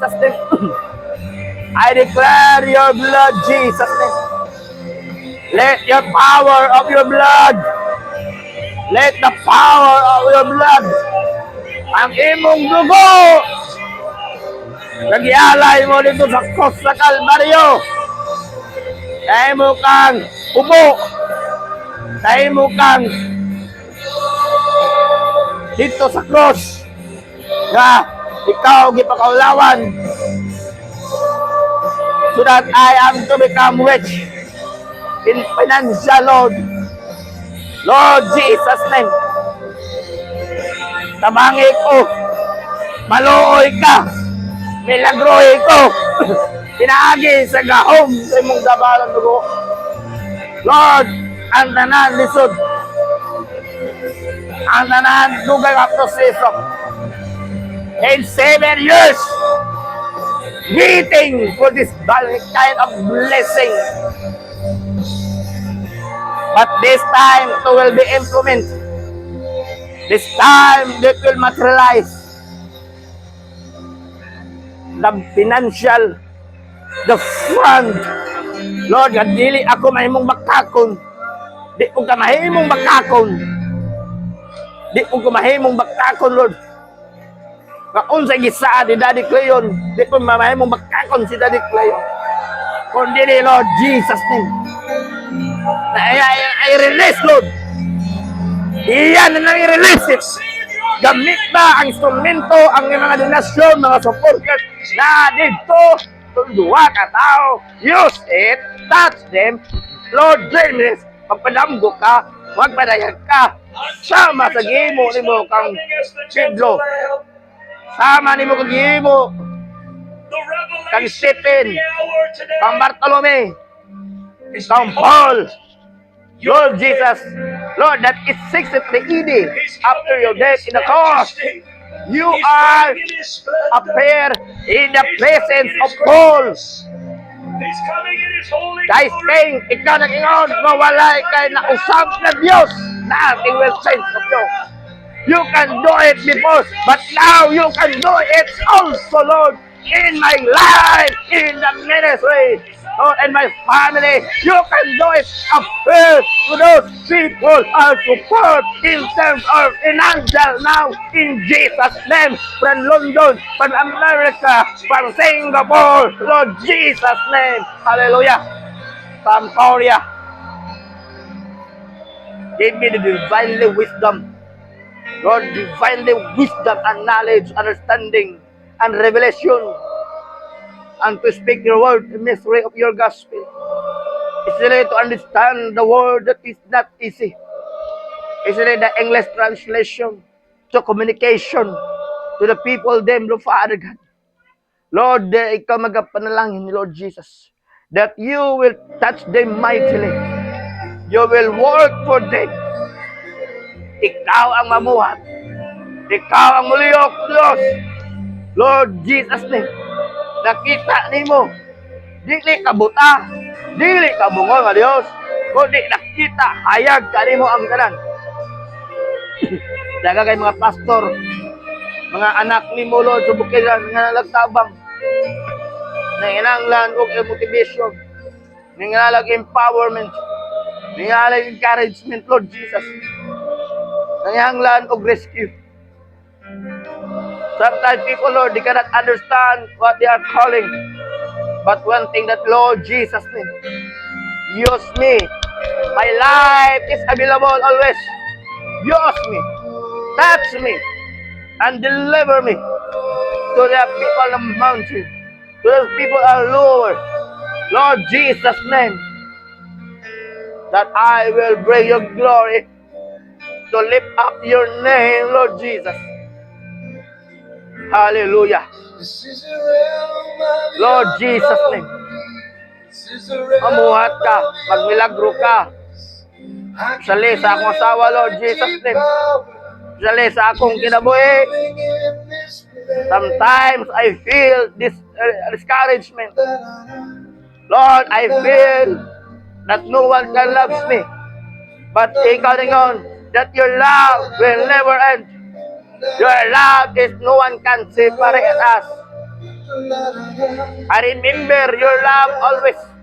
Jesus' name. I declare your blood, Jesus' name. Let your power of your blood, let the power of your blood, ang imong dugo, nagyalay mo dito sa cross sa Kalbaryo. Dahil mo kang ubo, dahil mo kang dito sa cross, nga ikaw gipakaulawan, so that I am to become rich in financial, Lord. Lord Jesus' name. Tabangi ko, maluoy ka, milagroy ko, pinaagi sa gahom sa imong dabalan dugo. Lord, ang tanan lisod, ang tanan dugay nga proseso. In 7 years, waiting for this kind of blessing. But this time, it will be implemented. This time, it will materialize. The financial, the fund. Lord, dili ako mahimong bakakon. Di ko ka mahimong bakakon. Di ko ka mahimong bakakon, Lord. Kaun sa gisa ni Daddy Cleon, di ko mahimong bakakon si Daddy Cleon. Kundi ni Lord Jesus' name. I release, Lord. Iyan na nang i-release it. Gamit ba ang instrumento, ang mga donasyon, mga supporters na dito, tulduwa ka tao, use it, touch them, Lord Jesus, pagpadamgo ka, magpadayag ka, sama sa gimo ni mo kang Pedro, sama ni mo kang gimo, kang Stephen, kang Bartolome, kang Paul, Lord Jesus, Lord, that is 63 ED after your death in the cross. You are appear in the presence of Paul. Guys, saying, ikaw nag-ingon, mawalay kay nausap na Diyos. Nothing will change of you. You can do it before, but now you can do it also, Lord, in my life, in the ministry, Lord, and my family. You can do it appear to those people are support in terms of financial now, in Jesus' name, from London, from America, from Singapore, Lord Jesus' name. Hallelujah. From Korea. Give me the divinely wisdom. Lord, divinely wisdom and knowledge, understanding, and revelation, and to speak your word, the mystery of your gospel. It's really to understand the word that is not easy. It's really the English translation to communication to the people, them, Lord Father God. Lord, ikaw magapanalangin ni Lord Jesus, that you will touch them mightily. You will work for them. Ikaw ang mamuhat. Ikaw ang muliyok, Diyos. Lord Jesus name. Nakita nimo. Dili ka buta. Dili ka bungol nga Diyos. Kundi nakita, hayag ka nimo ang kanan. Daga kay mga pastor, mga anak nimo, Lord, subukilan nga nalagtabang. Nanginanglan og motivation. Nangingalag empowerment. Nangingalag encouragement, Lord Jesus. Nanginanglan og rescue. Sometimes people, Lord, they cannot understand what they are calling. But one thing that, Lord Jesus name, use me. My life is available always. Use me. Touch me. And deliver me to the people of the mountain. To the people are lower. Lord Jesus name, that I will bring your glory to lift up your name, Lord Jesus. Hallelujah. Lord Jesus name. Mamuhat ka, magmilagro ka. Sali sa akong asawa, Lord Jesus name. Sali sa akong kinabuhi. Sometimes I feel this discouragement. Lord, I feel that no one can love me. But ikaw ningon, that your love will never end. Your love is no one can separate us. I remember your love always.